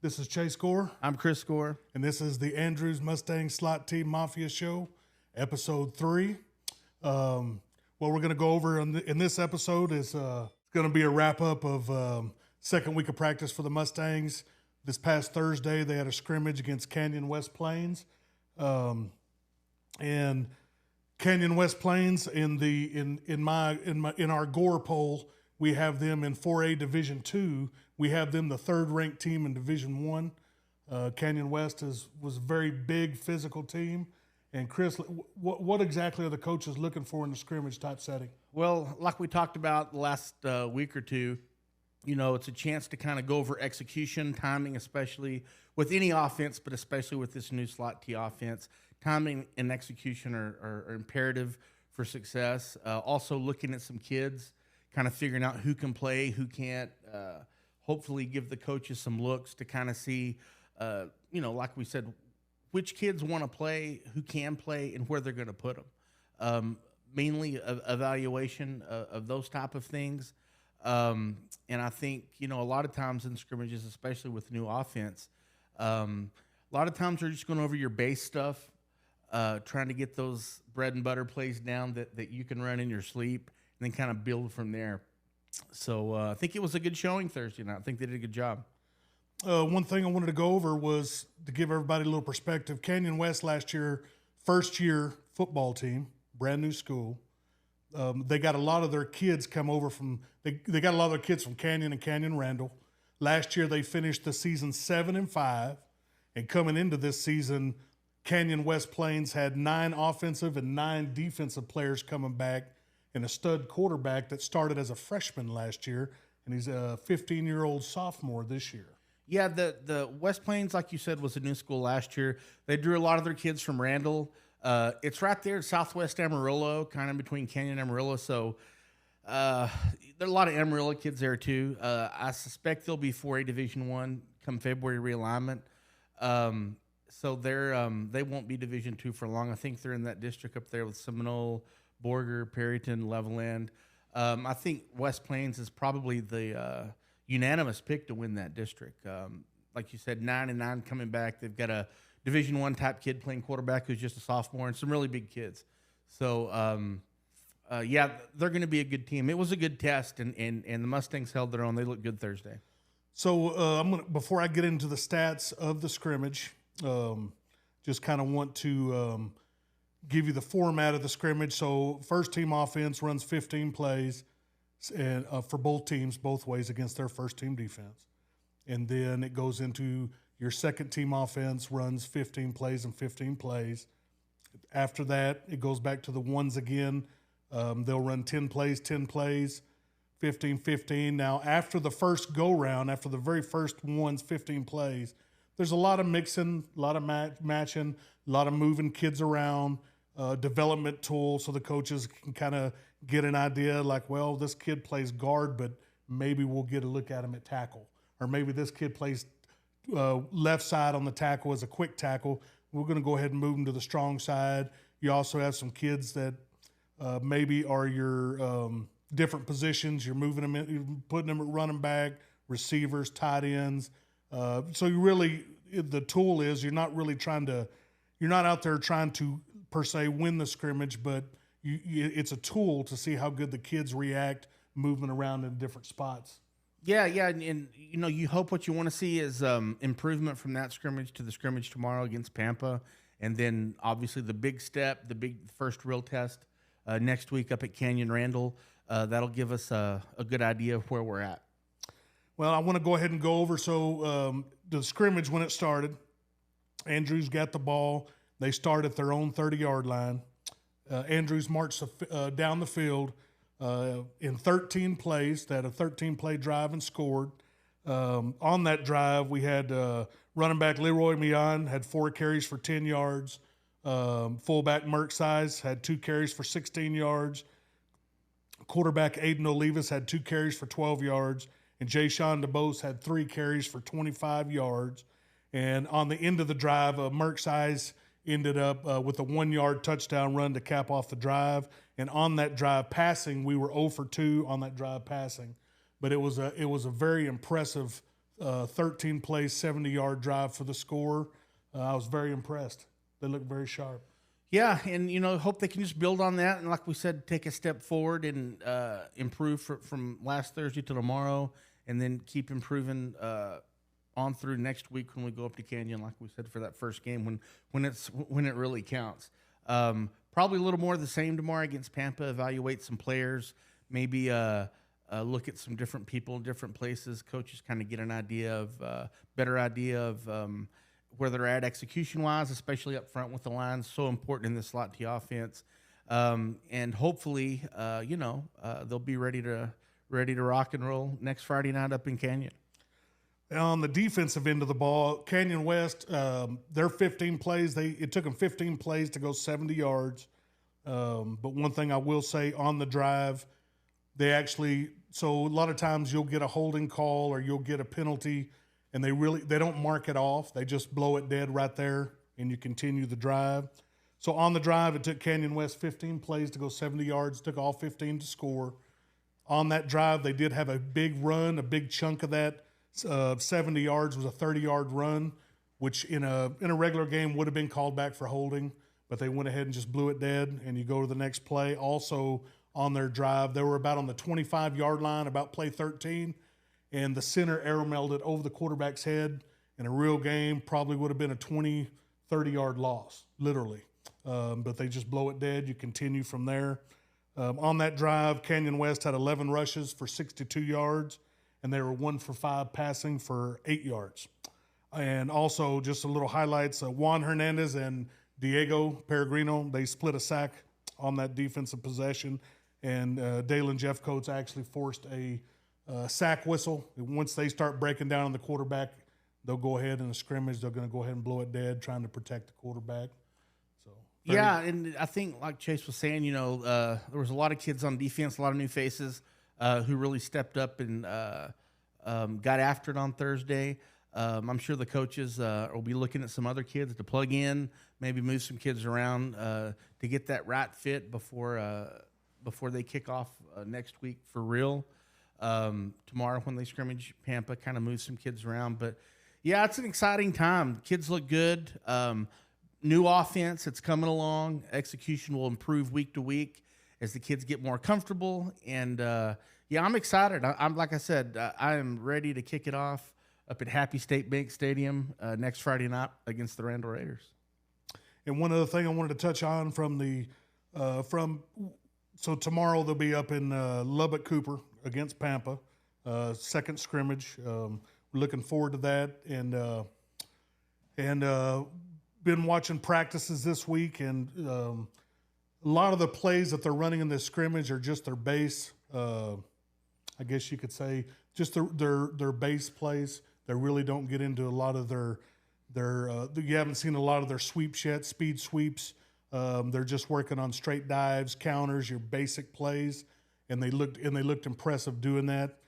This is Chase Gore. I'm Chris Gore. And this is the Andrews Mustangs Slot Team Mafia Show, Episode 3. What we're going to go over in this episode is going to be a wrap-up of second week of practice for the Mustangs. This past Thursday, they had a scrimmage against Canyon West Plains. And Canyon West Plains, in our Gore poll, we have them in 4A Division II. We have them the third-ranked team in Division I. Canyon West was a very big physical team. And Chris, what exactly are the coaches looking for in the scrimmage type setting? Well, like we talked about the last week or two, it's a chance to kind of go over execution, timing, especially with any offense, but especially with this new slot T offense. Timing and execution are imperative for success. Also looking at some kids, kind of figuring out who can play, who can't. Hopefully give the coaches some looks to kind of see, like we said, which kids want to play, who can play, and where they're going to put them. Mainly evaluation of those type of things. And I think, a lot of times in scrimmages, especially with new offense, a lot of times they're just going over your base stuff, trying to get those bread and butter plays down that you can run in your sleep, and then kind of build from there. So I think it was a good showing Thursday night. I think they did a good job. One thing I wanted to go over was to give everybody a little perspective. Canyon West last year, first-year football team, brand new school. They got a lot of their kids come over from they got a lot of their kids from Canyon and Canyon Randall. Last year they finished the season 7-5, and coming into this season, Canyon West Plains had 9 offensive and 9 defensive players coming back, and a stud quarterback that started as a freshman last year, and he's a 15-year-old sophomore this year. Yeah, the West Plains, like you said, was a new school last year. They drew a lot of their kids from Randall. It's right there in southwest Amarillo, kind of between Canyon and Amarillo. So there are a lot of Amarillo kids there too. I suspect they'll be 4A Division I come February realignment. So they won't be Division II for long. I think they're in that district up there with Seminole, Borger, Perryton, Levelland. I think West Plains is probably the unanimous pick to win that district. Like you said, 9-9 coming back. They've got a Division I type kid playing quarterback who's just a sophomore, and some really big kids. So, they're going to be a good team. It was a good test, and the Mustangs held their own. They looked good Thursday. So before I get into the stats of the scrimmage, just kind of want to give you the format of the scrimmage. So first team offense runs 15 plays and for both teams, both ways against their first team defense. And then it goes into your second team offense runs 15 plays and 15 plays. After that, it goes back to the ones again. They'll run 10 plays, 15, 15. Now, after the first go-round, after the very first one's 15 plays, there's a lot of mixing, a lot of matching, a lot of moving kids around, development tools so the coaches can kind of get an idea like, well, this kid plays guard, but maybe we'll get a look at him at tackle. Or maybe this kid plays left side on the tackle as a quick tackle. We're going to go ahead and move him to the strong side. You also have some kids that maybe are your different positions. You're moving them in, you're putting them at running back, receivers, tight ends. So you really, the tool is you're not out there trying to per se win the scrimmage, but it's a tool to see how good the kids react moving around in different spots. Yeah, and you hope what you want to see is improvement from that scrimmage to the scrimmage tomorrow against Pampa, and then obviously the big step, the big first real test next week up at Canyon Randall. That'll give us a good idea of where we're at. Well, I want to go ahead and go over. So the scrimmage, when it started, Andrews got the ball. They started at their own 30-yard line. Andrews marched down the field in 13 plays. They had a 13-play drive and scored. On that drive, we had running back Leroy Mian had 4 carries for 10 yards. Fullback Merck Size had 2 carries for 16 yards. Quarterback Aiden Olivas had 2 carries for 12 yards. And Jay Sean DeBose had 3 carries for 25 yards. And on the end of the drive, Merck Size ended up with a 1-yard touchdown run to cap off the drive. And on that drive passing, we were 0 for 2 on that drive passing. But it was a very impressive 13 plays, 70-yard drive for the score. I was very impressed. They look very sharp. Yeah, and hope they can just build on that, and like we said, take a step forward and improve from last Thursday to tomorrow, and then keep improving on through next week when we go up to Canyon, like we said, for that first game when it really counts. Probably a little more of the same tomorrow against Pampa. Evaluate some players, maybe look at some different people in different places. Coaches kind of get an better idea of where they're at execution-wise, especially up front with the lines. So important in this slot T offense, and hopefully, they'll be ready to rock and roll next Friday night up in Canyon. On the defensive end of the ball, Canyon West, their 15 plays, it took them 15 plays to go 70 yards. But one thing I will say on the drive, so a lot of times you'll get a holding call or you'll get a penalty, and they don't mark it off. They just blow it dead right there, and you continue the drive. So on the drive, it took Canyon West 15 plays to go 70 yards, took all 15 to score. On that drive, they did have a big run, a big chunk of that. 70 yards was a 30-yard run, which in a regular game would have been called back for holding, but they went ahead and just blew it dead, and you go to the next play. Also on their drive, they were about on the 25-yard line, about play 13, and the center air-mailed it over the quarterback's head. In a real game, probably would have been a 20, 30-yard loss, literally. But they just blow it dead. You continue from there. On that drive, Canyon West had 11 rushes for 62 yards, and they were 1 for 5 passing for 8 yards. And also, just a little highlights, Juan Hernandez and Diego Peregrino, they split a sack on that defensive possession, and Dalen Jeffcoats actually forced a sack whistle. Once they start breaking down on the quarterback, they'll go ahead in a scrimmage. They're going to go ahead and blow it dead, trying to protect the quarterback. Yeah, and I think, like Chase was saying, there was a lot of kids on defense, a lot of new faces who really stepped up and got after it on Thursday. I'm sure the coaches will be looking at some other kids to plug in, maybe move some kids around to get that right fit before they kick off next week for real. Tomorrow when they scrimmage Pampa, kind of move some kids around. But, yeah, it's an exciting time. Kids look good. New offense, it's coming along. Execution will improve week to week as the kids get more comfortable. And, I'm excited. I'm like I said, I am ready to kick it off up at Happy State Bank Stadium next Friday night against the Randall Raiders. And one other thing I wanted to touch on so tomorrow they'll be up in Lubbock Cooper against Pampa, second scrimmage. We're looking forward to that, and been watching practices this week, and a lot of the plays that they're running in this scrimmage are just their base. I guess you could say just their base plays. They really don't get into a lot of their you haven't seen a lot of their sweeps yet, speed sweeps. They're just working on straight dives, counters, your basic plays, and they looked impressive doing that.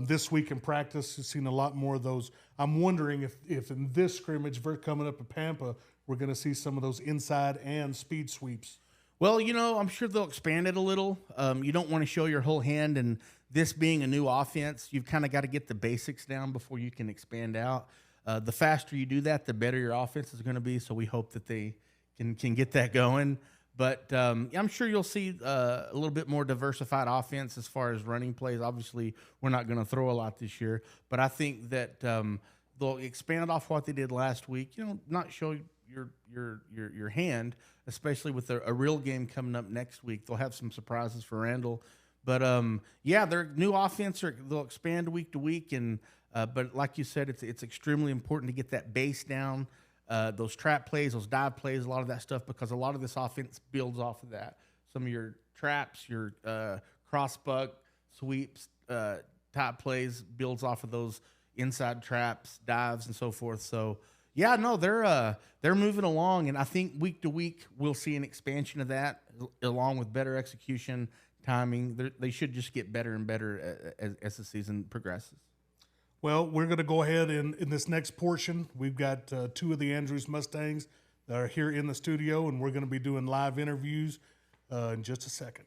This week in practice, you've seen a lot more of those. I'm wondering if in this scrimmage coming up at Pampa, we're going to see some of those inside and speed sweeps. Well, I'm sure they'll expand it a little. You don't want to show your whole hand, and this being a new offense, you've kind of got to get the basics down before you can expand out. The faster you do that, the better your offense is going to be, so we hope that they can get that going. But I'm sure you'll see a little bit more diversified offense as far as running plays. Obviously, we're not going to throw a lot this year, but I think that they'll expand off what they did last week. Not show your hand, especially with a real game coming up next week. They'll have some surprises for Randall. But, their new offense, they'll expand week to week. And but like you said, it's extremely important to get that base down, those trap plays, those dive plays, a lot of that stuff, because a lot of this offense builds off of that. Some of your traps, your cross buck, sweeps, type plays builds off of those inside traps, dives, and so forth. So, they're moving along, and I think week to week we'll see an expansion of that, along with better execution, timing. They should just get better and better as the season progresses. Well, we're going to go ahead in this next portion. We've got two of the Andrews Mustangs that are here in the studio, and we're going to be doing live interviews in just a second.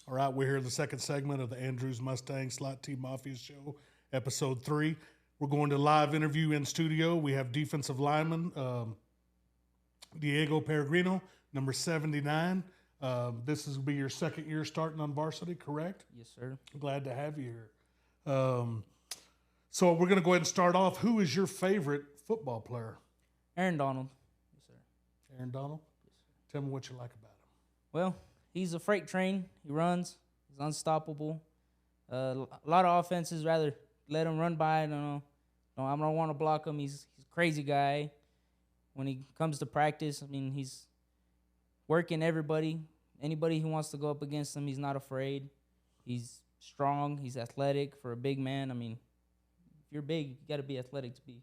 All right, we're here in the second segment of the Andrews Mustang Slot Team Mafia Show, Episode 3. We're going to live interview in studio. We have defensive lineman Diego Peregrino, number 79. This will be your second year starting on varsity, correct? Yes, sir. Glad to have you here. So we're going to go ahead and start off. Who is your favorite football player? Aaron Donald. Yes, sir. Aaron Donald? Yes, sir. Tell me what you like about him. Well, he's a freight train. He runs. He's unstoppable. A lot of offenses rather let him run by. I don't know. No, I don't want to block him. He's a crazy guy. When he comes to practice, I mean, he's working everybody. Anybody who wants to go up against him, he's not afraid. He's strong. He's athletic for a big man. I mean, if you're big, you got to be athletic to be.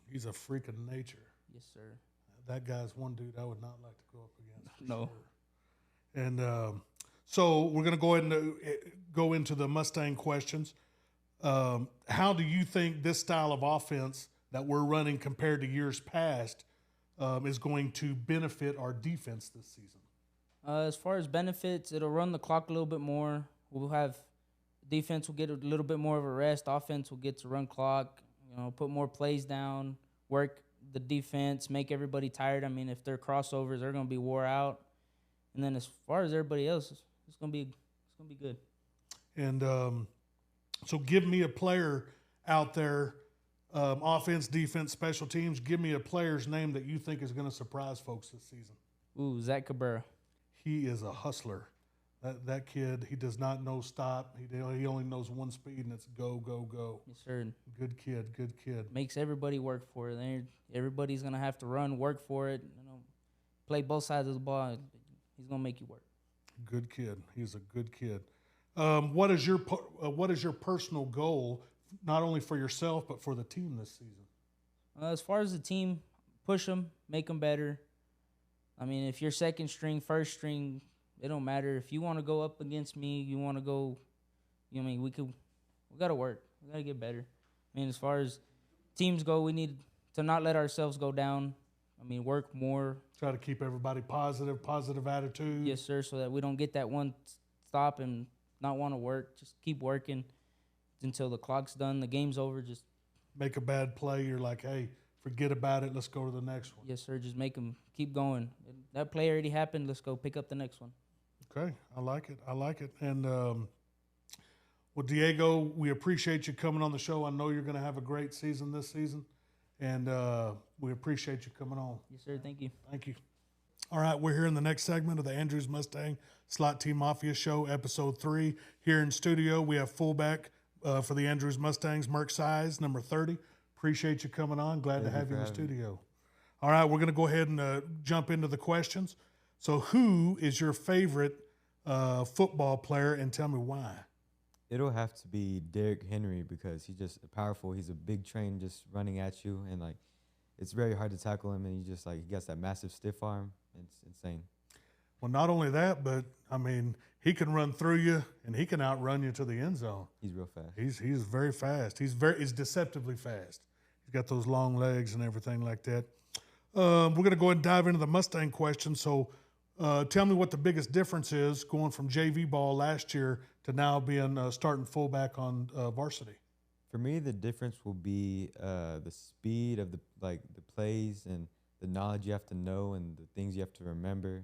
He's a freak of nature. Yes, sir. That guy's one dude I would not like to go up against. No. Sure. And so we're going to go ahead and go into the Mustang questions. How do you think this style of offense that we're running compared to years past is going to benefit our defense this season? As far as benefits, it'll run the clock a little bit more. We'll have defense will get a little bit more of a rest. Offense will get to run clock, put more plays down, work the defense, make everybody tired. I mean, if they're crossovers, they're going to be wore out. And then as far as everybody else, it's going to be good. And so give me a player out there, offense, defense, special teams. Give me a player's name that you think is going to surprise folks this season. Ooh, Zach Cabrera. He is a hustler. That kid, he does not know stop. He only knows one speed, and it's go, go, go. Yes, sir. Good kid, good kid. Makes everybody work for it. Everybody's going to have to run, work for it, play both sides of the ball. He's going to make you work. Good kid. He's a good kid. What is your personal goal, not only for yourself, but for the team this season? As far as the team, push them, make them better. I mean, if you're second string, first string, it don't matter. If you want to go up against me, you want to go, we got to work. We got to get better. I mean, as far as teams go, we need to not let ourselves go down. I mean, work more. Try to keep everybody positive attitude. Yes, sir, so that we don't get that one stop and not want to work. Just keep working until the clock's done, the game's over. Just make a bad play, you're like, hey, forget about it. Let's go to the next one. Yes, sir. Just make them keep going. That play already happened. Let's go pick up the next one. Okay, I like it. And well, Diego, we appreciate you coming on the show. I know you're going to have a great season this season, and we appreciate you coming on. Yes, sir. Thank you. Thank you. All right, we're here in the next segment of the Andrews Mustang Slot Team Mafia Show, Episode 3. Here in studio, we have fullback for the Andrews Mustangs, Merck Size, number 30. Appreciate you coming on. Glad to have you in the studio. All right, we're going to go ahead and jump into the questions. So who is your favorite football player, and tell me why? It'll have to be Derrick Henry because he's just powerful. He's a big train just running at you, and it's very hard to tackle him, and he gets that massive stiff arm. It's insane. Well, not only that, but I mean, he can run through you, and he can outrun you to the end zone. He's real fast. He's very fast. He's deceptively fast. He's got those long legs and everything like that. We're going to go ahead and dive into the Mustang question. So tell me what the biggest difference is going from JV ball last year to now being starting fullback on varsity. For me, the difference will be the speed of the plays and the knowledge you have to know and the things you have to remember.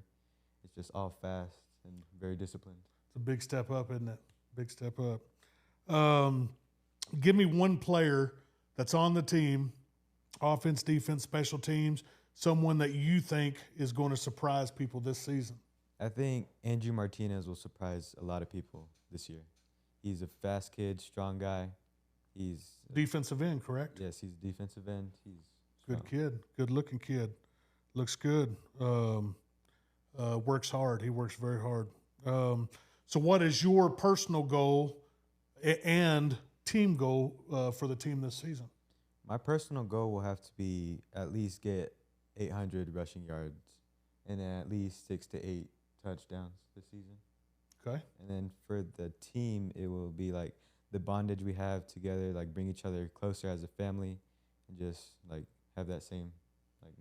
It's just all fast and very disciplined. It's a big step up, isn't it? Big step up. Give me one player that's on the team, offense, defense, special teams, someone that you think is going to surprise people this season. I think Andrew Martinez will surprise a lot of people this year. He's a fast kid, strong guy. He's defensive end, correct? Yes, he's defensive end. He's good kid, good-looking kid. Looks good. Works hard. He works very hard. So what is your personal goal and team goal for the team this season? My personal goal will have to be at least get 800 rushing yards and then at least 6 to 8 touchdowns this season. Okay. And then for the team, it will be the bondage we have together, bring each other closer as a family and just have that same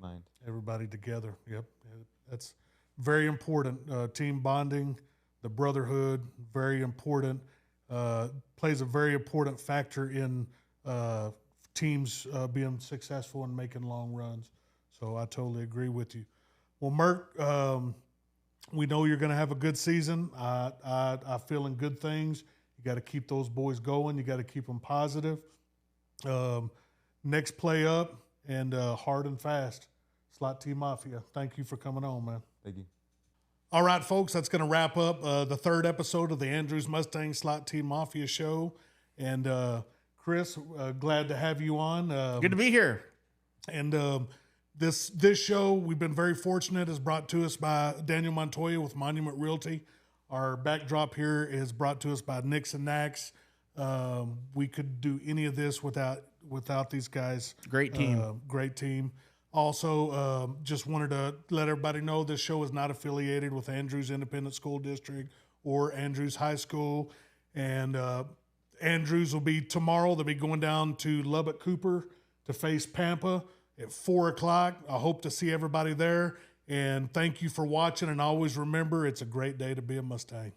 mind. Everybody together. Yep. That's very important. Team bonding, the brotherhood, very important. Plays a very important factor in teams being successful and making long runs. So I totally agree with you. Well, Merck, we know you're going to have a good season. I feeling good things. You got to keep those boys going. You got to keep them positive. Next play up and hard and fast. Slot T Mafia. Thank you for coming on, man. Thank you. All right, folks, that's going to wrap up the third episode of the Andrews Mustangs Slot T Mafia show. And Chris, glad to have you on. Good to be here. And this show, we've been very fortunate, is brought to us by Daniel Montoya with Monument Realty. Our backdrop here is brought to us by Nix and Nax. We could do any of this without these guys. Great team. Great team. Also, just wanted to let everybody know this show is not affiliated with Andrews Independent School District or Andrews High School. And Andrews will be tomorrow. They'll be going down to Lubbock Cooper to face Pampa at 4 o'clock. I hope to see everybody there. And thank you for watching. And always remember, it's a great day to be a Mustang.